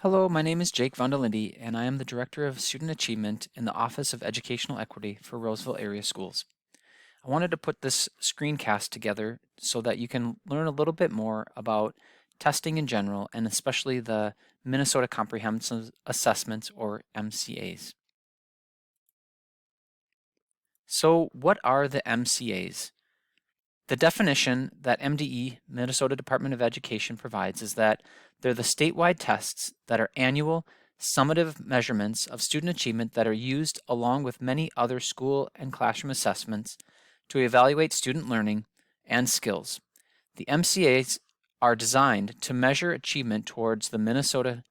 Hello, my name is Jake Vondelinde, and I am the Director of Student Achievement in the Office of Educational Equity for Roseville Area Schools. I wanted to put this screencast together so that you can learn a little bit more about testing in general, and especially the Minnesota Comprehensive Assessments, or MCAs. So what are the MCAs? The definition that MDE, Minnesota Department of Education, provides is that they're the statewide tests that are annual, summative measurements of student achievement that are used along with many other school and classroom assessments to evaluate student learning and skills. The MCAs are designed to measure achievement towards the Minnesota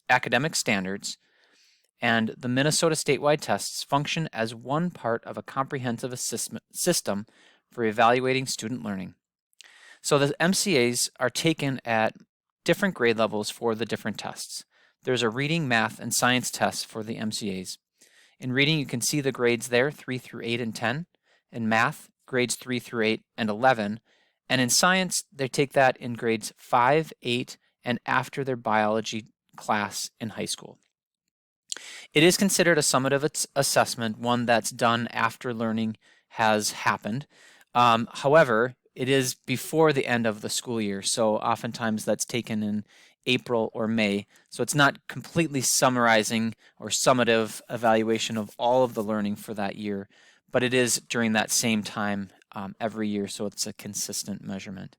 academic standards, and the Minnesota statewide tests function as one part of a comprehensive system for evaluating student learning. So the MCAs are taken at different grade levels for the different tests. There's a reading, math, and science test for the MCAs. In reading, you can see the grades there, 3 through 8 and 10. In math, grades 3 through 8 and 11. And in science, they take that in grades 5, 8, and after their biology class in high school. It is considered a summative assessment, one that's done after learning has happened. However, it is before the end of the school year, so oftentimes that's taken in April or May. So it's not completely summarizing or summative evaluation of all of the learning for that year, but it is during that same time every year, so it's a consistent measurement.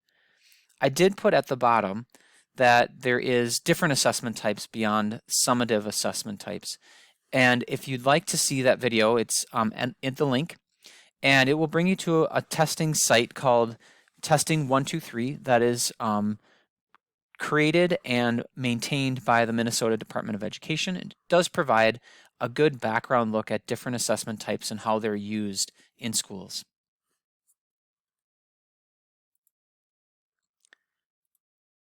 I did put at the bottom that there is different assessment types beyond summative assessment types. And if you'd like to see that video, it's in the link, and it will bring you to a testing site called Testing 123 that is created and maintained by the Minnesota Department of Education. It does provide a good background look at different assessment types and how they're used in schools.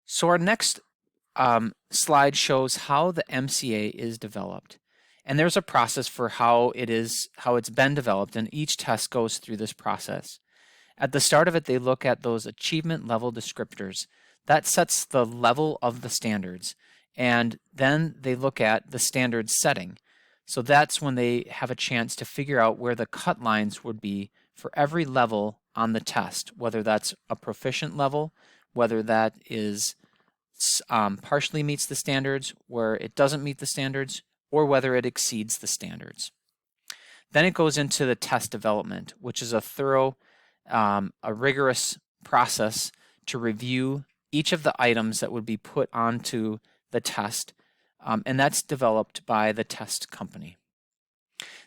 So our next slide shows how the MCA is developed. And there's a process for how it's been developed, and each test goes through this process. At the start of it, they look at those achievement level descriptors. That sets the level of the standards. And then they look at the standard setting. So that's when they have a chance to figure out where the cut lines would be for every level on the test, whether that's a proficient level, whether that is partially meets the standards, where it doesn't meet the standards, or whether it exceeds the standards. Then it goes into the test development, which is a thorough, a rigorous process to review each of the items that would be put onto the test, and that's developed by the test company.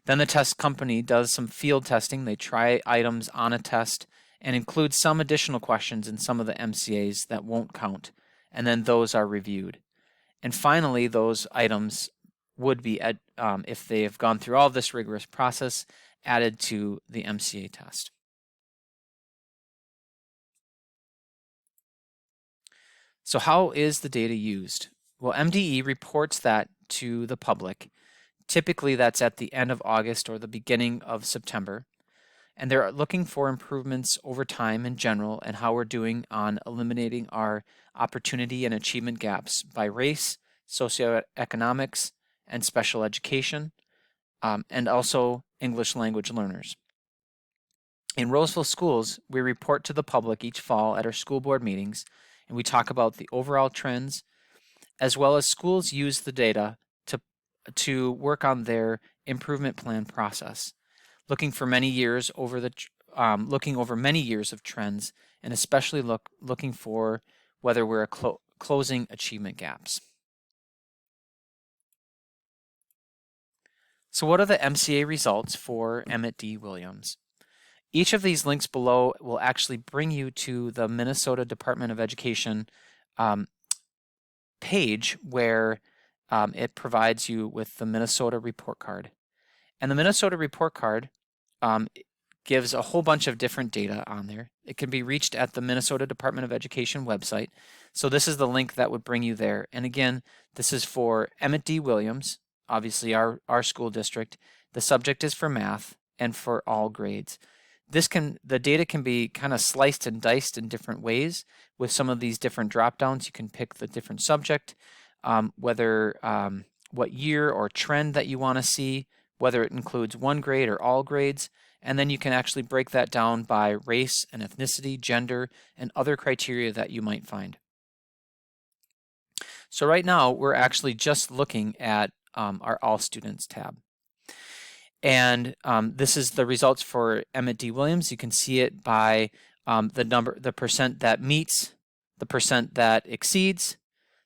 Then the test company does some field testing. They try items on a test and include some additional questions in some of the MCAs that won't count, and then those are reviewed. And finally, those items would be, if they have gone through all this rigorous process, added to the MCA test. So how is the data used? Well, MDE reports that to the public. Typically, that's at the end of August or the beginning of September. And they're looking for improvements over time in general and how we're doing on eliminating our opportunity and achievement gaps by race, socioeconomics, and special education, and also English language learners. In Roseville schools, we report to the public each fall at our school board meetings, and we talk about the overall trends, as well as schools use the data to work on their improvement plan process, looking over many years of trends, and especially looking for whether we're closing achievement gaps. So what are the MCA results for Emmett D. Williams? Each of these links below will actually bring you to the Minnesota Department of Education page where it provides you with the Minnesota report card. And the Minnesota report card gives a whole bunch of different data on there. It can be reached at the Minnesota Department of Education website. So this is the link that would bring you there. And again, this is for Emmett D. Williams, obviously our school district. The subject is for math and for all grades. The data can be kind of sliced and diced in different ways. With some of these different drop downs, you can pick the different subject. what year or trend that you want to see, whether it includes one grade or all grades, and then you can actually break that down by race and ethnicity, gender, and other criteria that you might find. So right now, we're actually just looking at our All Students tab. And this is the results for Emmett D. Williams. You can see it by the percent that meets, the percent that exceeds,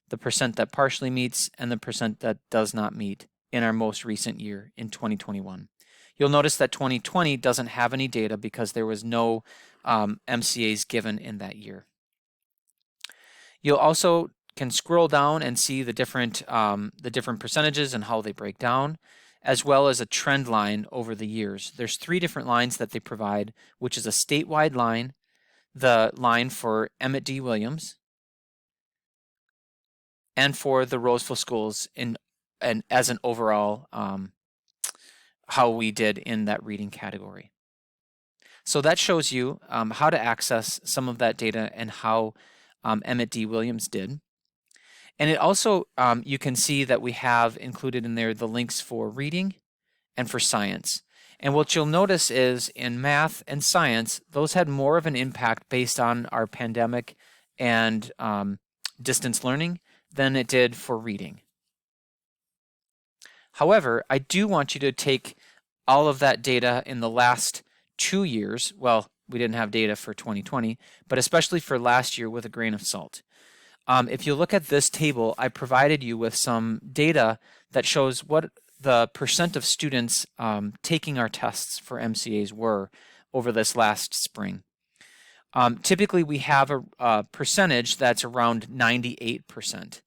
the percent that partially meets, and the percent that does not meet in our most recent year in 2021. You'll notice that 2020 doesn't have any data because there was no MCAs given in that year. You'll also can scroll down and see the different percentages and how they break down, as well as a trend line over the years. There's 3 different lines that they provide, which is a statewide line, the line for Emmett D. Williams, and for the Roseville schools and as an overall how we did in that reading category. So that shows you how to access some of that data and how Emmett D. Williams did. And it also, you can see that we have included in there the links for reading and for science. And what you'll notice is in math and science, those had more of an impact based on our pandemic and distance learning than it did for reading. However, I do want you to take all of that data in the last 2 years. Well, we didn't have data for 2020, but especially for last year with a grain of salt. If you look at this table, I provided you with some data that shows what the percent of students taking our tests for MCAs were over this last spring. Typically, we have a percentage that's around 98%.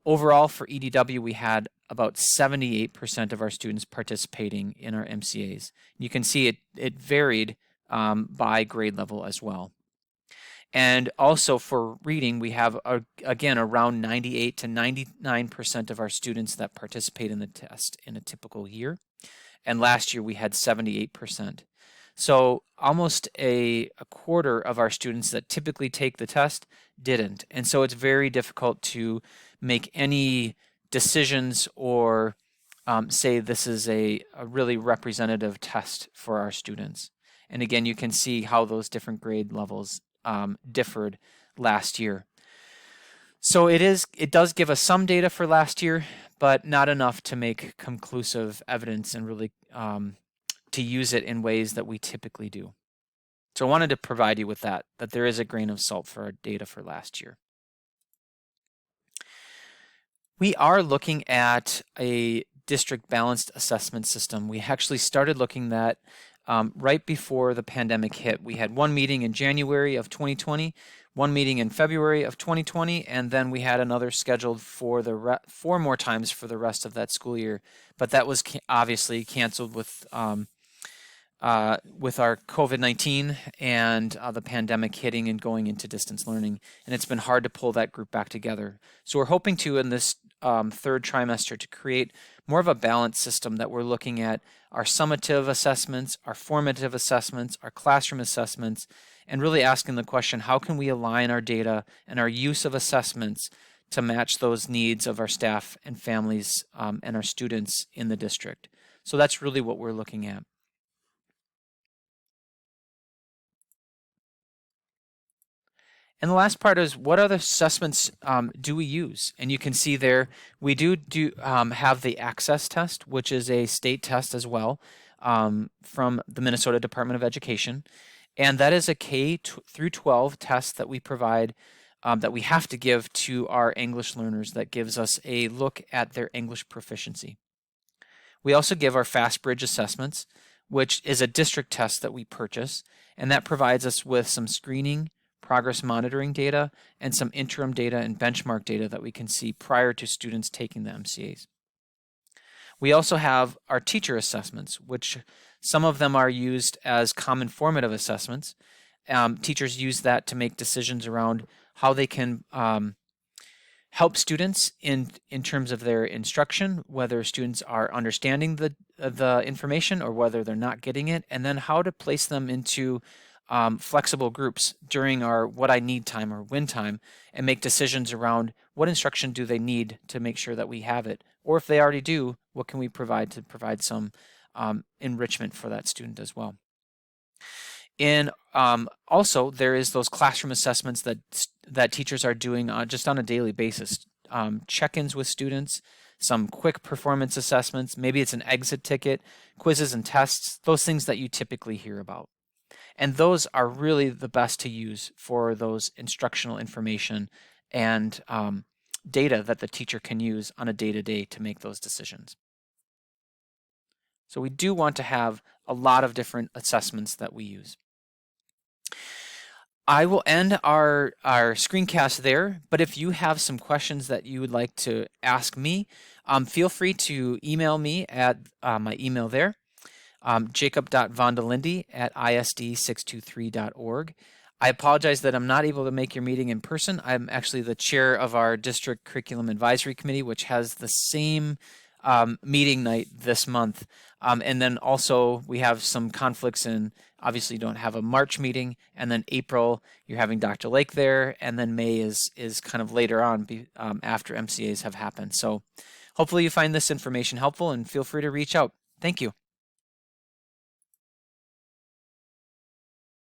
Overall for EDW, we had about 78% of our students participating in our MCAs. You can see it varied by grade level as well. And also for reading, we have, again, around 98 to 99% of our students that participate in the test in a typical year. And last year we had 78%. So almost a quarter of our students that typically take the test didn't. And so it's very difficult to make any decisions or say this is a really representative test for our students. And again, you can see how those different grade levels differed last year. So it does give us some data for last year, but not enough to make conclusive evidence and really to use it in ways that we typically do. So I wanted to provide you with that there is a grain of salt for our data for last year. We are looking at a district balanced assessment system. We actually started looking at right before the pandemic hit. We had one meeting in January of 2020, one meeting in February of 2020, and then we had another scheduled for 4 more times for the rest of that school year. But that was obviously canceled with our COVID-19 and the pandemic hitting and going into distance learning. And it's been hard to pull that group back together. So we're hoping to, in this 3rd trimester, to create more of a balanced system that we're looking at our summative assessments, our formative assessments, our classroom assessments, and really asking the question, how can we align our data and our use of assessments to match those needs of our staff and families and our students in the district? So that's really what we're looking at. And the last part is, what other assessments do we use? And you can see there, we do have the access test, which is a state test as well from the Minnesota Department of Education. And that is a K through 12 test that we provide, that we have to give to our English learners, that gives us a look at their English proficiency. We also give our FastBridge assessments, which is a district test that we purchase, and that provides us with some screening, progress monitoring data, and some interim data and benchmark data that we can see prior to students taking the MCAs. We also have our teacher assessments, which some of them are used as common formative assessments. Teachers use that to make decisions around how they can help students in terms of their instruction, whether students are understanding the information or whether they're not getting it, and then how to place them into flexible groups during our what I need time or win time and make decisions around what instruction do they need to make sure that we have it. Or if they already do, what can we provide to provide some enrichment for that student as well. And also, there is those classroom assessments that teachers are doing just on a daily basis. Check-ins with students, some quick performance assessments, maybe it's an exit ticket, quizzes and tests, those things that you typically hear about. And those are really the best to use for those instructional information and data that the teacher can use on a day-to-day to make those decisions. So we do want to have a lot of different assessments that we use. I will end our screencast there, but if you have some questions that you would like to ask me, feel free to email me at my email there, jacob.vondelinde@isd623.org. I apologize that I'm not able to make your meeting in person. I'm actually the chair of our district curriculum advisory committee, which has the same meeting night this month. And then also we have some conflicts in, obviously you don't have a March meeting, and then April you're having Dr. Lake there, and then May is kind of later on after MCAs have happened. So hopefully you find this information helpful and feel free to reach out. Thank you.